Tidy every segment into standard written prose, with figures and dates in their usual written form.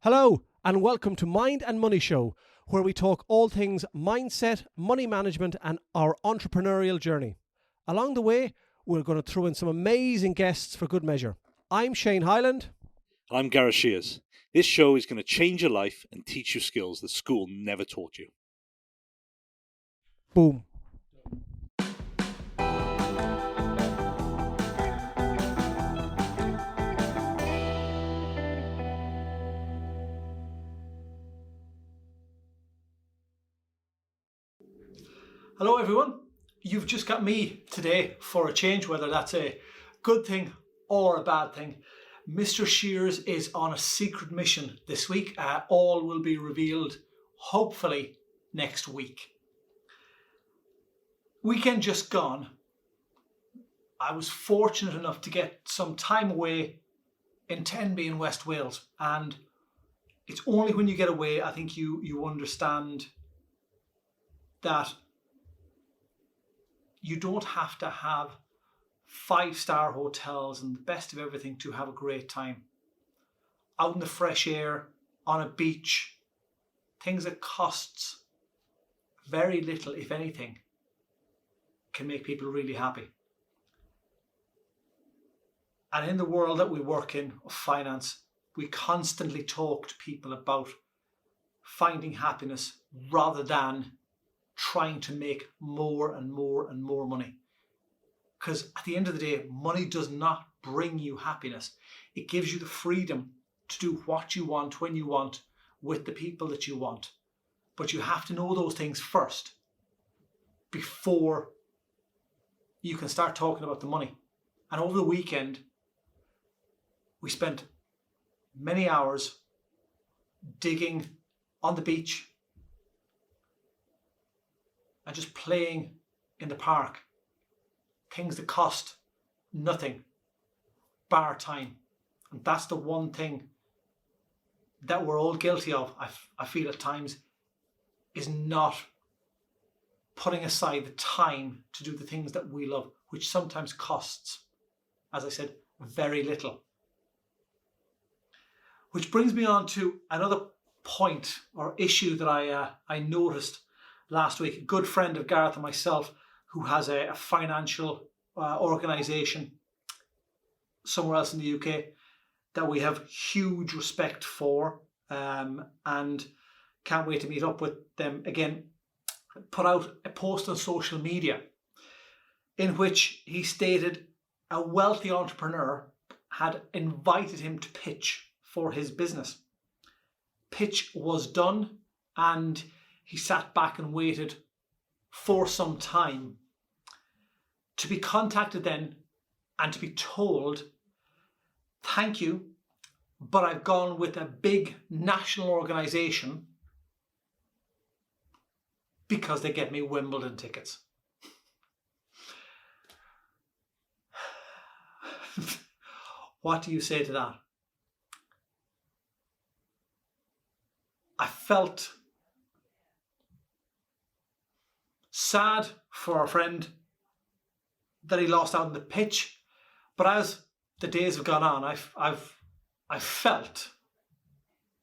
Hello and welcome to Mind and Money Show, where we talk all things mindset, money management and our entrepreneurial journey. Along the way, we're going to throw in some amazing guests for good measure. I'm Shane Hyland. I'm Gareth Shears. This show is going to change your life and teach you skills that school never taught you. Boom. Hello everyone. You've just got me today for a change, whether that's a good thing or a bad thing. Mr. Shears is on a secret mission this week. All will be revealed hopefully next week. Weekend just gone, I was fortunate enough to get some time away in Tenby in West Wales, and it's only when you get away I think you understand that you don't have to have 5-star hotels and the best of everything to have a great time. Out in the fresh air, on a beach, things that costs very little, if anything, can make people really happy. And in the world that we work in, of finance, we constantly talk to people about finding happiness rather than trying to make more and more and more money. Because at the end of the day, money does not bring you happiness. It gives you the freedom to do what you want, when you want, with the people that you want. But you have to know those things first before you can start talking about the money. And over the weekend, we spent many hours digging on the beach and just playing in the park. Things that cost nothing, bar time. And that's the one thing that we're all guilty of, I feel at times, is not putting aside the time to do the things that we love, which sometimes costs, as I said, very little. Which brings me on to another point or issue that I noticed last week. A good friend of Gareth and myself who has a financial organisation somewhere else in the UK that we have huge respect for, and can't wait to meet up with them again, put out a post on social media in which he stated a wealthy entrepreneur had invited him to pitch for his business. Pitch was done and he sat back and waited for some time to be contacted then and to be told, thank you, but I've gone with a big national organisation because they get me Wimbledon tickets. What do you say to that? I felt sad for our friend that he lost out on the pitch, but as the days have gone on, I've felt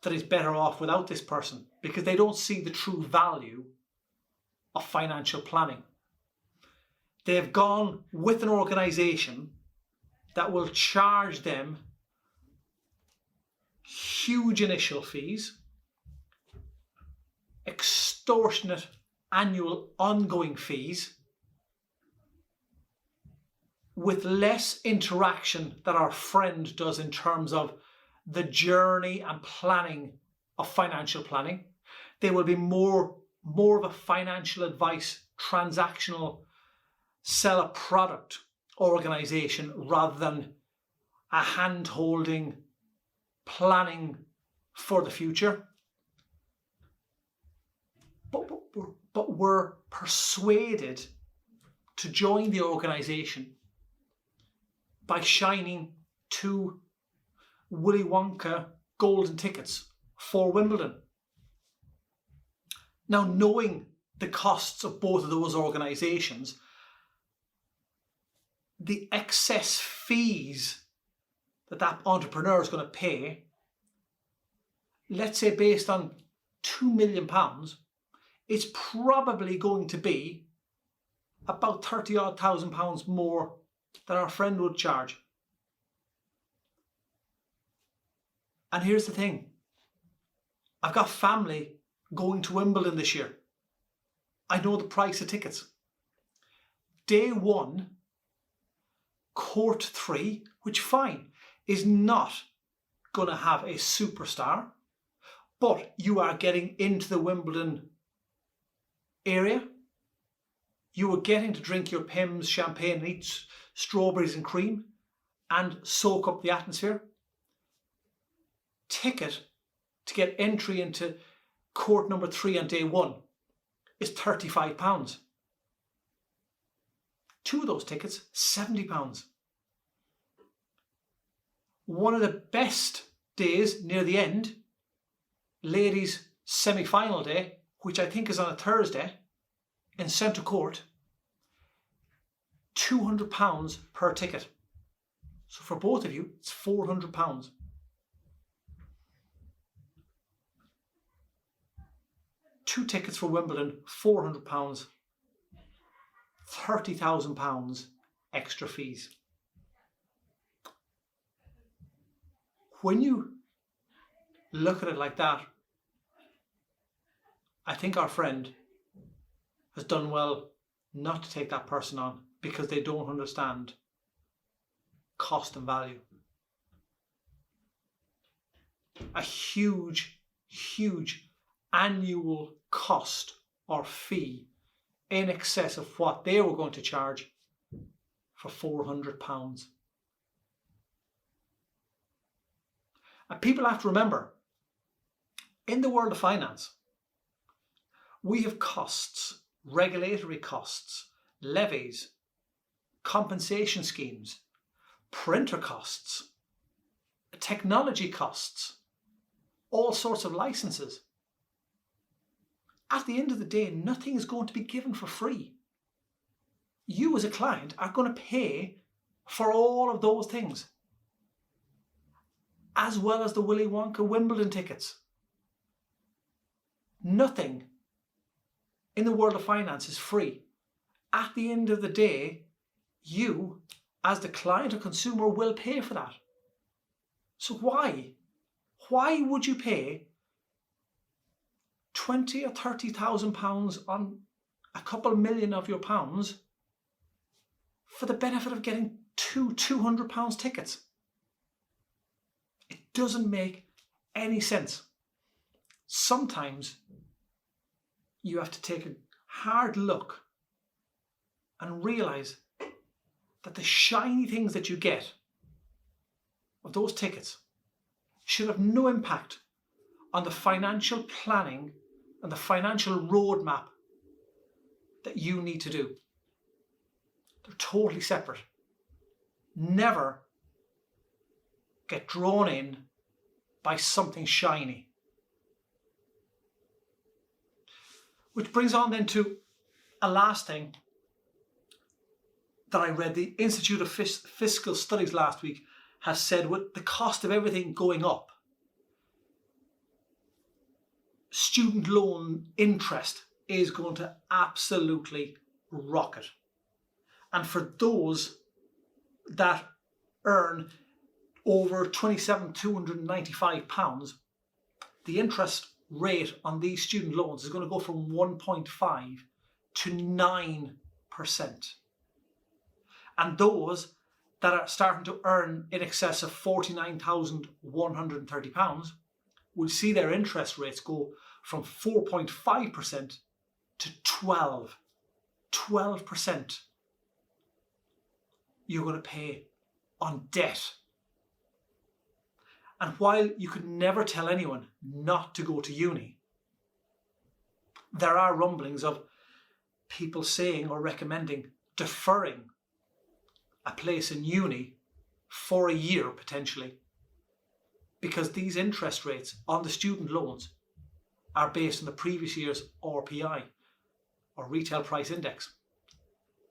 that he's better off without this person because they don't see the true value of financial planning. They have gone with an organisation that will charge them huge initial fees, extortionate annual ongoing fees, with less interaction that our friend does in terms of the journey and planning of financial planning. They will be more of a financial advice, transactional, sell a product organisation rather than a hand-holding, planning for the future. But we're persuaded to join the organisation by shining 2 Willy Wonka golden tickets for Wimbledon. Now, knowing the costs of both of those organisations, the excess fees that entrepreneur is going to pay let's say based on £2 million, it's probably going to be about 30 odd thousand pounds more than our friend would charge. And here's the thing. I've got family going to Wimbledon this year. I know the price of tickets. Day 1, court 3, which fine, is not going to have a superstar, but you are getting into the Wimbledon area. You are getting to drink your Pimm's champagne and eat strawberries and cream and soak up the atmosphere. Ticket to get entry into court number 3 on day 1 is £35. 2 of those tickets, £70. One of the best days near the end, ladies' semi-final day, which I think is on a Thursday, in Centre Court, £200 per ticket. So for both of you, it's £400. Two tickets for Wimbledon, £400, £30,000 extra fees. When you look at it like that, I think our friend has done well not to take that person on because they don't understand cost and value. A huge annual cost or fee in excess of what they were going to charge for £400. And people have to remember, in the world of finance, we have costs, regulatory costs, levies, compensation schemes, printer costs, technology costs, all sorts of licenses. At the end of the day, nothing is going to be given for free. You as a client are going to pay for all of those things, as well as the Willy Wonka Wimbledon tickets. Nothing in the world of finance is free. At the end of the day, you, as the client or consumer, will pay for that. So why? Why would you pay £20,000 or £30,000 on a couple million of your pounds for the benefit of getting two £200 tickets? It doesn't make any sense. Sometimes you have to take a hard look and realise that the shiny things that you get of those tickets should have no impact on the financial planning and the financial roadmap that you need to do. They're totally separate. Never get drawn in by something shiny. Which brings on then to a last thing that I read. The Institute of Fiscal Studies last week has said, with the cost of everything going up, student loan interest is going to absolutely rocket. And for those that earn over £27,295, the interest rate on these student loans is going to go from 1.5 to 9%. And those that are starting to earn in excess of £49,130 will see their interest rates go from 4.5% to 12% you're going to pay on debt. And while you could never tell anyone not to go to uni, there are rumblings of people saying or recommending deferring a place in uni for a year potentially, because these interest rates on the student loans are based on the previous year's RPI, or retail price index.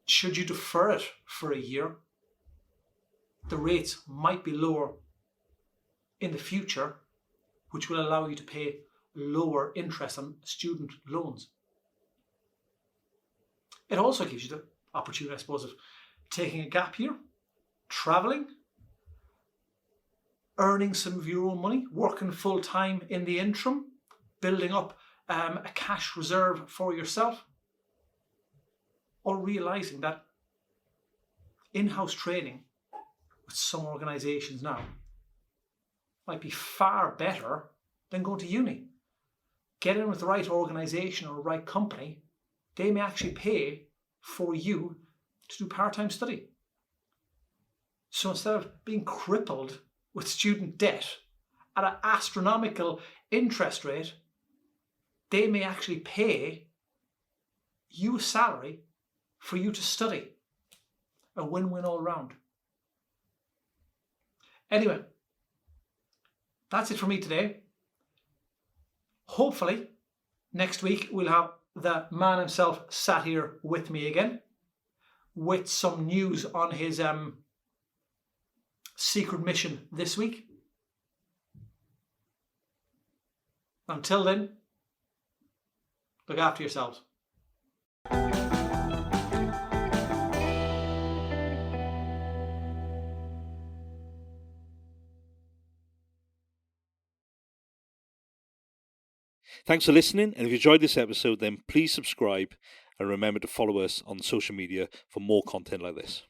Should you defer it for a year, the rates might be lower in the future which will allow you to pay lower interest on student loans. It also gives you the opportunity, I suppose, of taking a gap year, travelling, earning some of your own money, working full time in the interim, building up a cash reserve for yourself, or realising that in-house training with some organisations now might be far better than going to uni. Get in with the right organisation or the right company, they may actually pay for you to do part-time study. So instead of being crippled with student debt at an astronomical interest rate, they may actually pay you a salary for you to study. A win-win all round. Anyway, that's it for me today. Hopefully, next week we'll have the man himself sat here with me again with some news on his secret mission this week. Until then, look after yourselves. Thanks for listening, and if you enjoyed this episode, then please subscribe and remember to follow us on social media for more content like this.